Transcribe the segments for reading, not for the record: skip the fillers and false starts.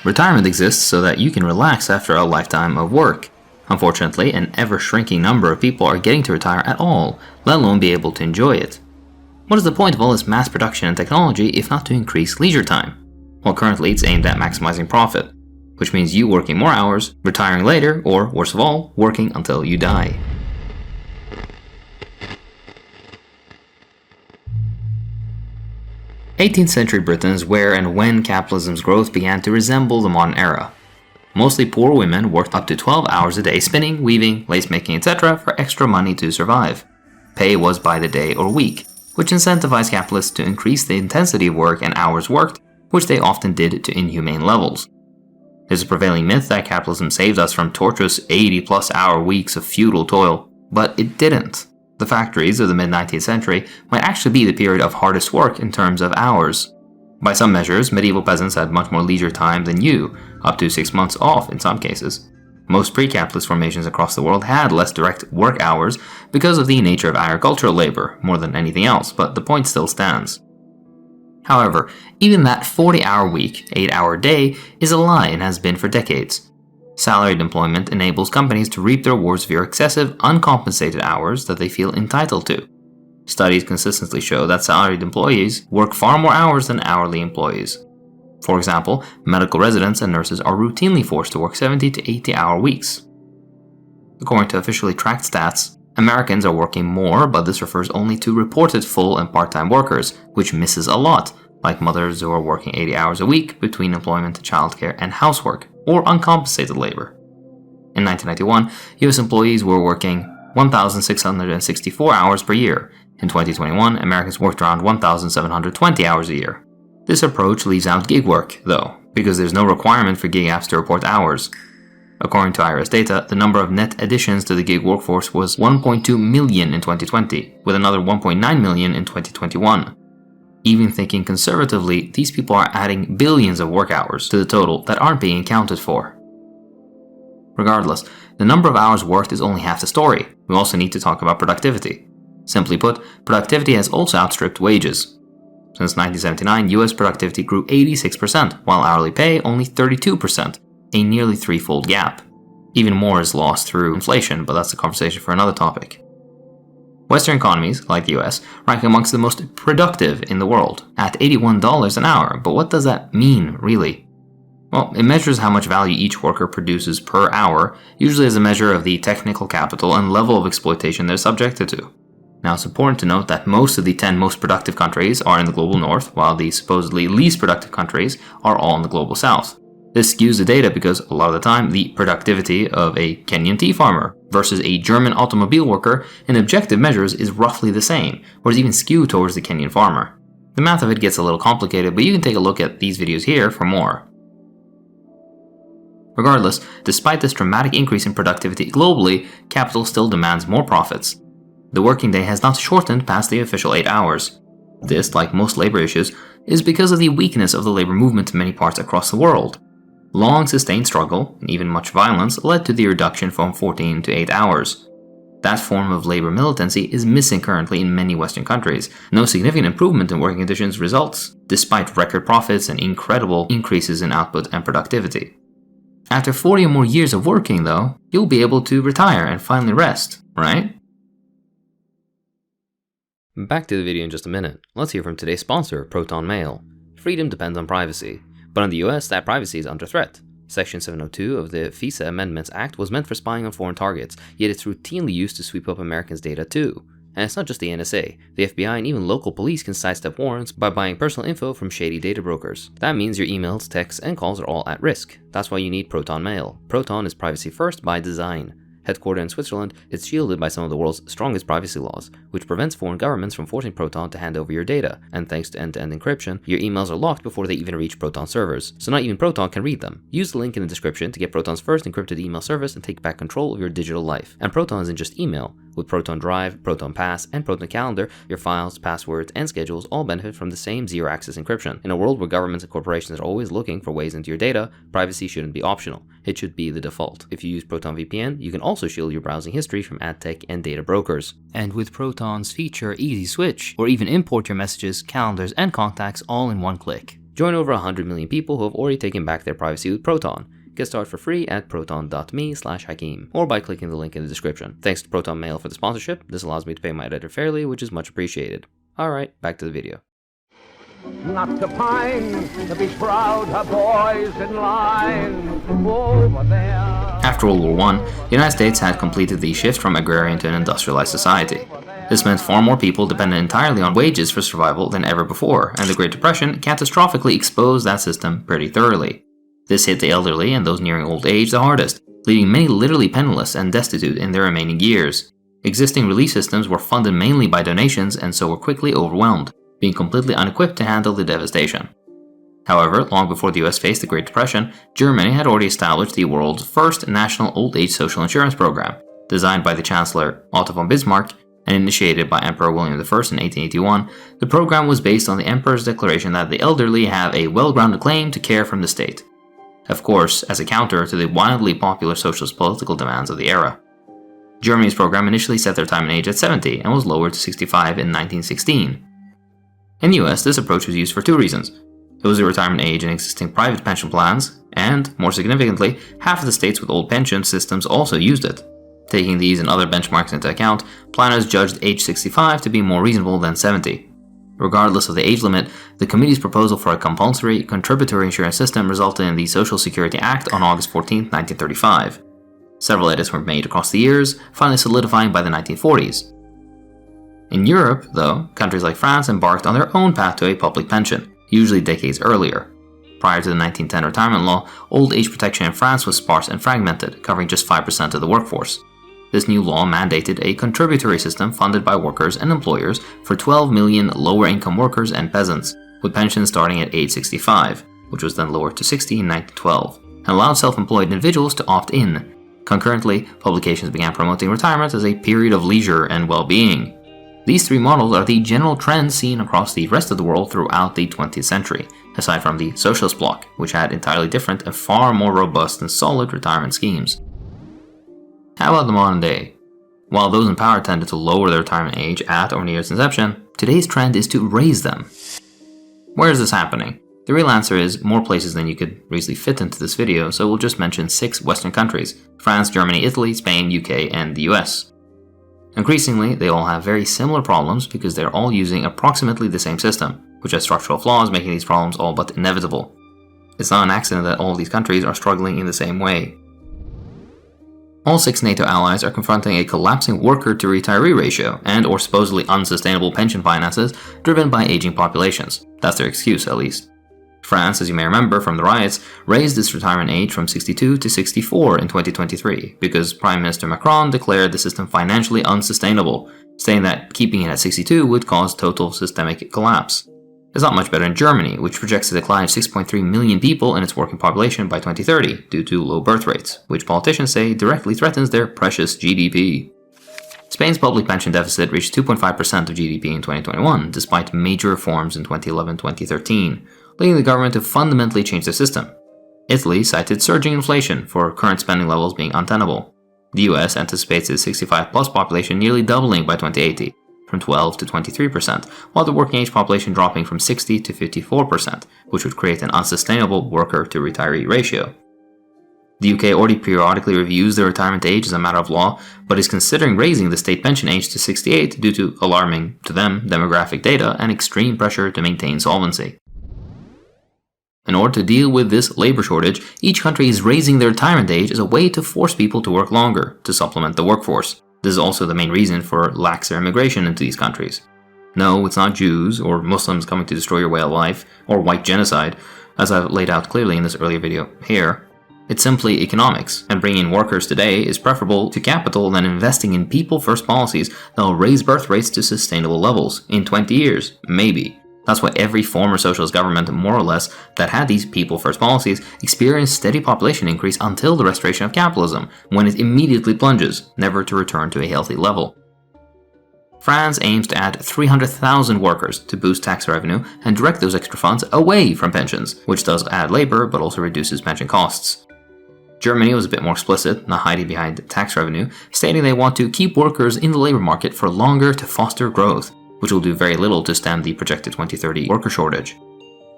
Retirement exists so that you can relax after a lifetime of work. Unfortunately, an ever-shrinking number of people are getting to retire at all, let alone be able to enjoy it. What is the point of all this mass production and technology if not to increase leisure time? Well, currently it's aimed at maximizing profit, which means you working more hours, retiring later, or worst of all, working until you die. '18th century Britain is where and when capitalism's growth began to resemble the modern era. Mostly poor women worked up to 12 hours a day spinning, weaving, lace making, etc. for extra money to survive. Pay was by the day or week, which incentivized capitalists to increase the intensity of work and hours worked, which they often did to inhumane levels. There's a prevailing myth that capitalism saved us from torturous 80-plus hour weeks of futile toil, but it didn't. The factories of the mid-19th century might actually be the period of hardest work in terms of hours. By some measures, medieval peasants had much more leisure time than you, up to 6 months off in some cases. Most pre-capitalist formations across the world had less direct work hours because of the nature of agricultural labor, more than anything else, but the point still stands. However, even that 40-hour week, 8-hour day, is a lie and has been for decades. Salaried employment enables companies to reap their rewards via excessive, uncompensated hours that they feel entitled to. Studies consistently show that salaried employees work far more hours than hourly employees. For example, medical residents and nurses are routinely forced to work 70 to 80-hour weeks. According to officially tracked stats, Americans are working more, but this refers only to reported full and part-time workers, which misses a lot, like mothers who are working 80 hours a week between employment, childcare, and housework, or uncompensated labor. In 1991, US employees were working 1,664 hours per year. In 2021, Americans worked around 1,720 hours a year. This approach leaves out gig work, though, because there's no requirement for gig apps to report hours. According to IRS data, the number of net additions to the gig workforce was 1.2 million in 2020, with another 1.9 million in 2021. Even thinking conservatively, these people are adding billions of work hours to the total that aren't being accounted for. Regardless, the number of hours worked is only half the story. We also need to talk about productivity. Simply put, productivity has also outstripped wages. Since 1979, US productivity grew 86%, while hourly pay only 32%, a nearly threefold gap. Even more is lost through inflation, but that's a conversation for another topic. Western economies, like the US, rank amongst the most productive in the world, at $81 an hour, but what does that mean, really? Well, it measures how much value each worker produces per hour, usually as a measure of the technical capital and level of exploitation they're subjected to. Now, it's important to note that most of the 10 most productive countries are in the global north, while the supposedly least productive countries are all in the global south. This skews the data because a lot of the time, the productivity of a Kenyan tea farmer versus a German automobile worker in objective measures is roughly the same, or is even skewed towards the Kenyan farmer. The math of it gets a little complicated, but you can take a look at these videos here for more. Regardless, despite this dramatic increase in productivity globally, capital still demands more profits. The working day has not shortened past the official 8 hours. This, like most labor issues, is because of the weakness of the labor movement in many parts across the world. Long sustained struggle, and even much violence, led to the reduction from 14 to 8 hours. That form of labor militancy is missing currently in many Western countries. No significant improvement in working conditions results, despite record profits and incredible increases in output and productivity. After 40 or more years of working, though, you'll be able to retire and finally rest, right? Back to the video in just a minute. Let's hear from today's sponsor, Proton Mail. Freedom depends on privacy. But in the US, that privacy is under threat. Section 702 of the FISA Amendments Act was meant for spying on foreign targets, yet it's routinely used to sweep up Americans' data too. And it's not just the NSA. The FBI and even local police can sidestep warrants by buying personal info from shady data brokers. That means your emails, texts, and calls are all at risk. That's why you need Proton Mail. Proton is privacy first by design. Headquartered in Switzerland, it's shielded by some of the world's strongest privacy laws, which prevents foreign governments from forcing Proton to hand over your data, and thanks to end-to-end encryption, your emails are locked before they even reach Proton servers, so not even Proton can read them. Use the link in the description to get Proton's first encrypted email service and take back control of your digital life. And Proton isn't just email. With Proton Drive, Proton Pass, and Proton Calendar, your files, passwords, and schedules all benefit from the same zero-access encryption. In a world where governments and corporations are always looking for ways into your data, privacy shouldn't be optional. It should be the default. If you use Proton VPN, you can also shield your browsing history from ad tech and data brokers. And with Proton's feature Easy Switch, or even import your messages, calendars, and contacts all in one click. Join over 100 million people who have already taken back their privacy with Proton. Get started for free at proton.me/Hakeem or by clicking the link in the description. Thanks to Proton Mail for the sponsorship. This allows me to pay my editor fairly, which is much appreciated. Alright, back to the video. Not to pine, to be proud of boys in line over there. After World War I, the United States had completed the shift from agrarian to an industrialized society. This meant far more people depended entirely on wages for survival than ever before, and the Great Depression catastrophically exposed that system pretty thoroughly. This hit the elderly and those nearing old age the hardest, leaving many literally penniless and destitute in their remaining years. Existing relief systems were funded mainly by donations and so were quickly overwhelmed, being completely unequipped to handle the devastation. However, long before the US faced the Great Depression, Germany had already established the world's first national old age social insurance program, designed by the Chancellor Otto von Bismarck and initiated by Emperor William I in 1881. The program was based on the Emperor's declaration that the elderly have a well-grounded claim to care from the state. Of course, as a counter to the wildly popular socialist political demands of the era. Germany's program initially set their retirement age at 70 and was lowered to 65 in 1916. In the US, this approach was used for two reasons. It was the retirement age in existing private pension plans, and, more significantly, half of the states with old pension systems also used it. Taking these and other benchmarks into account, planners judged age 65 to be more reasonable than 70. Regardless of the age limit, the committee's proposal for a compulsory contributory insurance system resulted in the Social Security Act on August 14, 1935. Several edits were made across the years, finally solidifying by the 1940s. In Europe, though, countries like France embarked on their own path to a public pension, usually decades earlier. Prior to the 1910 retirement law, old age protection in France was sparse and fragmented, covering just 5% of the workforce. This new law mandated a contributory system funded by workers and employers for 12 million lower-income workers and peasants, with pensions starting at age 65, which was then lowered to 60 in 1912, and allowed self-employed individuals to opt in. Concurrently, publications began promoting retirement as a period of leisure and well-being. These three models are the general trends seen across the rest of the world throughout the 20th century, aside from the socialist bloc, which had entirely different and far more robust and solid retirement schemes. How about the modern day? While those in power tended to lower their retirement age at or near its inception, today's trend is to raise them. Where is this happening? The real answer is more places than you could easily fit into this video, so we'll just mention 6 Western countries: France, Germany, Italy, Spain, UK, and the US. Increasingly, they all have very similar problems because they're all using approximately the same system, which has structural flaws making these problems all but inevitable. It's not an accident that all these countries are struggling in the same way. All 6 NATO allies are confronting a collapsing worker-to-retiree ratio and or supposedly unsustainable pension finances driven by aging populations. That's their excuse, at least. France, as you may remember from the riots, raised its retirement age from 62 to 64 in 2023 because Prime Minister Macron declared the system financially unsustainable, saying that keeping it at 62 would cause total systemic collapse. It's not much better in Germany, which projects a decline of 6.3 million people in its working population by 2030 due to low birth rates, which politicians say directly threatens their precious GDP. Spain's public pension deficit reached 2.5% of GDP in 2021, despite major reforms in 2011-2013, leading the government to fundamentally change the system. Italy cited surging inflation for current spending levels being untenable. The US anticipates its 65-plus population nearly doubling by 2080, from 12 to 23%, while the working age population dropping from 60 to 54%, which would create an unsustainable worker-to-retiree ratio. The UK already periodically reviews the retirement age as a matter of law, but is considering raising the state pension age to 68 due to alarming, to them, demographic data and extreme pressure to maintain solvency. In order to deal with this labor shortage, each country is raising their retirement age as a way to force people to work longer, to supplement the workforce. This is also the main reason for laxer immigration into these countries. No, it's not Jews or Muslims coming to destroy your way of life, or white genocide, as I've laid out clearly in this earlier video here. It's simply economics, and bringing in workers today is preferable to capital than investing in people-first policies that will raise birth rates to sustainable levels in 20 years, maybe. That's why every former socialist government, more or less, that had these people-first policies experienced steady population increase until the restoration of capitalism, when it immediately plunges, never to return to a healthy level. France aims to add 300,000 workers to boost tax revenue and direct those extra funds away from pensions, which does add labor but also reduces pension costs. Germany was a bit more explicit, not hiding behind tax revenue, stating they want to keep workers in the labor market for longer to foster growth, which will do very little to stem the projected 2030 worker shortage.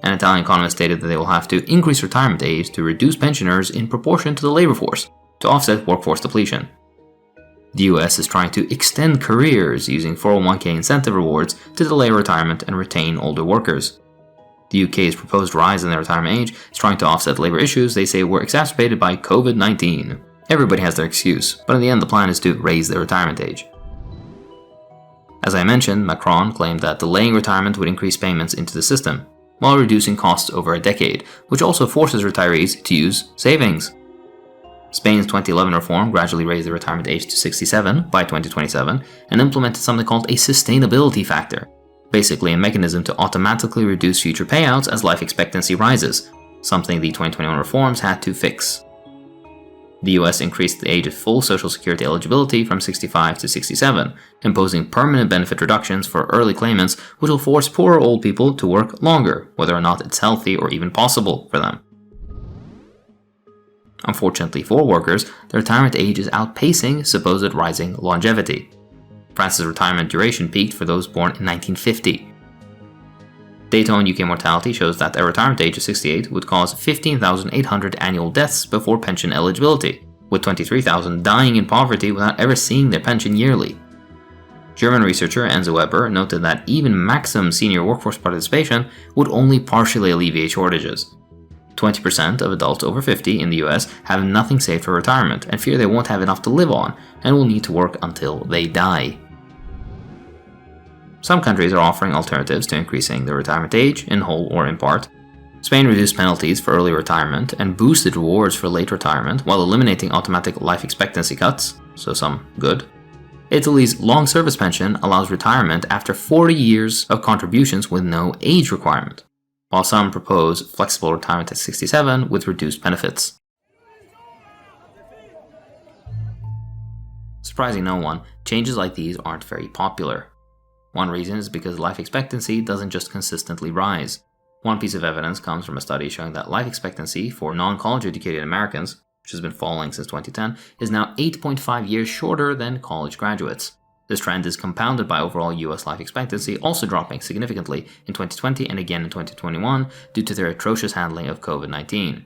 An Italian economist stated that they will have to increase retirement age to reduce pensioners in proportion to the labor force to offset workforce depletion. The US is trying to extend careers using 401k incentive rewards to delay retirement and retain older workers. The UK's proposed rise in the retirement age is trying to offset labor issues they say were exacerbated by COVID-19. Everybody has their excuse, but in the end the plan is to raise the retirement age. As I mentioned, Macron claimed that delaying retirement would increase payments into the system, while reducing costs over a decade, which also forces retirees to use savings. Spain's 2011 reform gradually raised the retirement age to 67 by 2027 and implemented something called a sustainability factor, basically a mechanism to automatically reduce future payouts as life expectancy rises, something the 2021 reforms had to fix. The US increased the age of full Social Security eligibility from 65 to 67, imposing permanent benefit reductions for early claimants, which will force poorer old people to work longer, whether or not it's healthy or even possible for them. Unfortunately for workers, the retirement age is outpacing supposed rising longevity. France's retirement duration peaked for those born in 1950. Data on UK mortality shows that a retirement age of 68 would cause 15,800 annual deaths before pension eligibility, with 23,000 dying in poverty without ever seeing their pension yearly. German researcher Enzo Weber noted that even maximum senior workforce participation would only partially alleviate shortages. 20% of adults over 50 in the US have nothing saved for retirement and fear they won't have enough to live on and will need to work until they die. Some countries are offering alternatives to increasing the retirement age, in whole or in part. Spain reduced penalties for early retirement and boosted rewards for late retirement while eliminating automatic life expectancy cuts, so some good. Italy's long service pension allows retirement after 40 years of contributions with no age requirement, while some propose flexible retirement at 67 with reduced benefits. Surprising no one, changes like these aren't very popular. One reason is because life expectancy doesn't just consistently rise. One piece of evidence comes from a study showing that life expectancy for non-college educated Americans, which has been falling since 2010, is now 8.5 years shorter than college graduates. This trend is compounded by overall US life expectancy also dropping significantly in 2020 and again in 2021 due to their atrocious handling of COVID-19.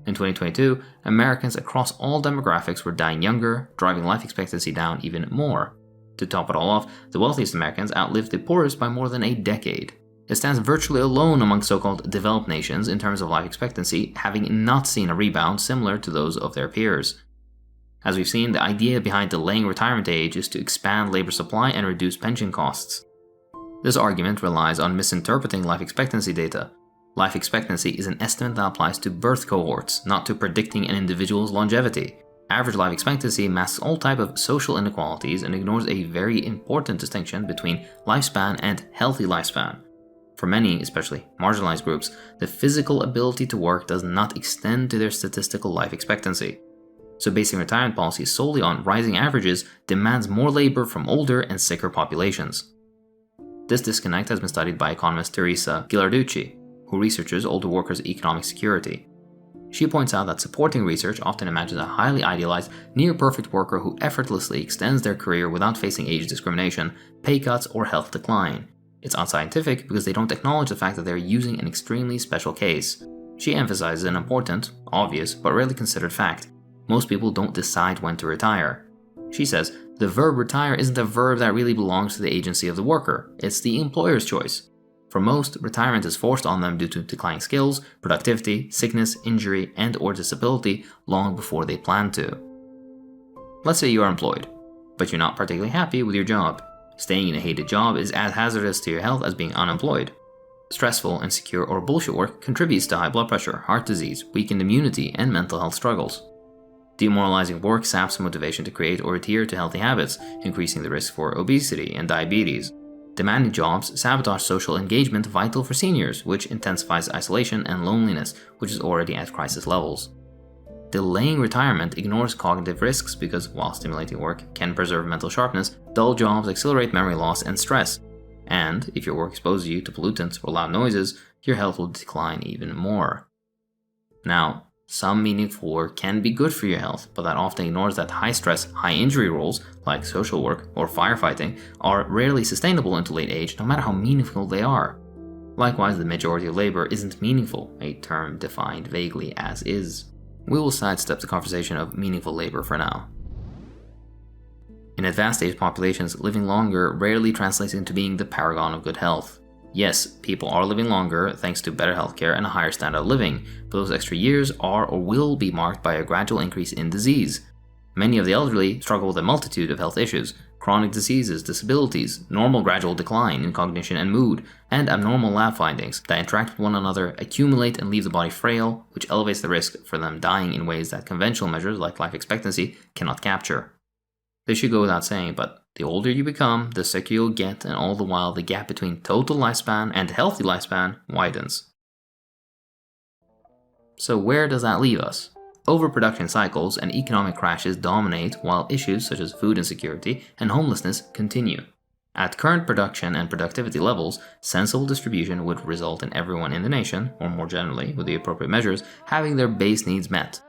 In 2022, Americans across all demographics were dying younger, driving life expectancy down even more. To top it all off, the wealthiest Americans outlived the poorest by more than a decade. It stands virtually alone among so-called developed nations in terms of life expectancy, having not seen a rebound similar to those of their peers. As we've seen, the idea behind delaying retirement age is to expand labor supply and reduce pension costs. This argument relies on misinterpreting life expectancy data. Life expectancy is an estimate that applies to birth cohorts, not to predicting an individual's longevity. Average life expectancy masks all type of social inequalities and ignores a very important distinction between lifespan and healthy lifespan. For many, especially marginalized groups, the physical ability to work does not extend to their statistical life expectancy. So basing retirement policies solely on rising averages demands more labor from older and sicker populations. This disconnect has been studied by economist Teresa Ghilarducci, who researches older workers' economic security. She points out that supporting research often imagines a highly idealized, near-perfect worker who effortlessly extends their career without facing age discrimination, pay cuts, or health decline. It's unscientific because they don't acknowledge the fact that they're using an extremely special case. She emphasizes an important, obvious, but rarely considered fact. Most people don't decide when to retire. She says, the verb retire isn't a verb that really belongs to the agency of the worker, it's the employer's choice. For most, retirement is forced on them due to declining skills, productivity, sickness, injury, and/or disability long before they plan to. Let's say you are employed, but you're not particularly happy with your job. Staying in a hated job is as hazardous to your health as being unemployed. Stressful, insecure, or bullshit work contributes to high blood pressure, heart disease, weakened immunity, and mental health struggles. Demoralizing work saps motivation to create or adhere to healthy habits, increasing the risk for obesity and diabetes. Demanding jobs sabotage social engagement vital for seniors, which intensifies isolation and loneliness, which is already at crisis levels. Delaying retirement ignores cognitive risks because while stimulating work can preserve mental sharpness, dull jobs accelerate memory loss and stress. And if your work exposes you to pollutants or loud noises, your health will decline even more. Now, some meaningful work can be good for your health, but that often ignores that high-stress, high-injury roles, like social work or firefighting, are rarely sustainable into late age, no matter how meaningful they are. Likewise, the majority of labor isn't meaningful, a term defined vaguely as is. We will sidestep the conversation of meaningful labor for now. In advanced age populations, living longer rarely translates into being the paragon of good health. Yes, people are living longer thanks to better healthcare and a higher standard of living, but those extra years are or will be marked by a gradual increase in disease. Many of the elderly struggle with a multitude of health issues, chronic diseases, disabilities, normal gradual decline in cognition and mood, and abnormal lab findings that interact with one another, accumulate and leave the body frail, which elevates the risk for them dying in ways that conventional measures like life expectancy cannot capture. This should go without saying, but the older you become, the sicker you'll get, and all the while the gap between total lifespan and healthy lifespan widens. So where does that leave us? Overproduction cycles and economic crashes dominate while issues such as food insecurity and homelessness continue. At current production and productivity levels, sensible distribution would result in everyone in the nation, or more generally, with the appropriate measures, having their base needs met.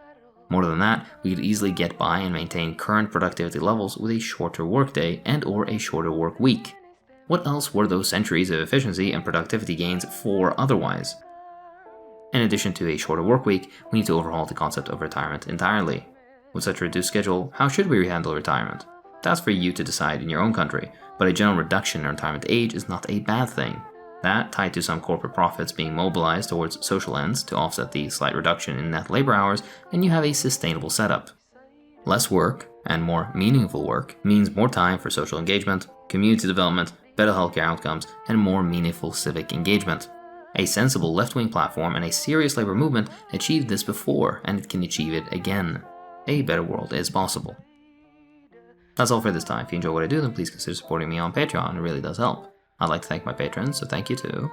More than that, we could easily get by and maintain current productivity levels with a shorter workday and or a shorter work week. What else were those centuries of efficiency and productivity gains for otherwise? In addition to a shorter work week, we need to overhaul the concept of retirement entirely. With such a reduced schedule, how should we handle retirement? That's for you to decide in your own country, but a general reduction in retirement age is not a bad thing. That, tied to some corporate profits being mobilized towards social ends to offset the slight reduction in net labor hours, and you have a sustainable setup. Less work, and more meaningful work, means more time for social engagement, community development, better healthcare outcomes, and more meaningful civic engagement. A sensible left-wing platform and a serious labor movement achieved this before, and it can achieve it again. A better world is possible. That's all for this time. If you enjoy what I do, then please consider supporting me on Patreon. It really does help. I'd like to thank my patrons, so thank you too.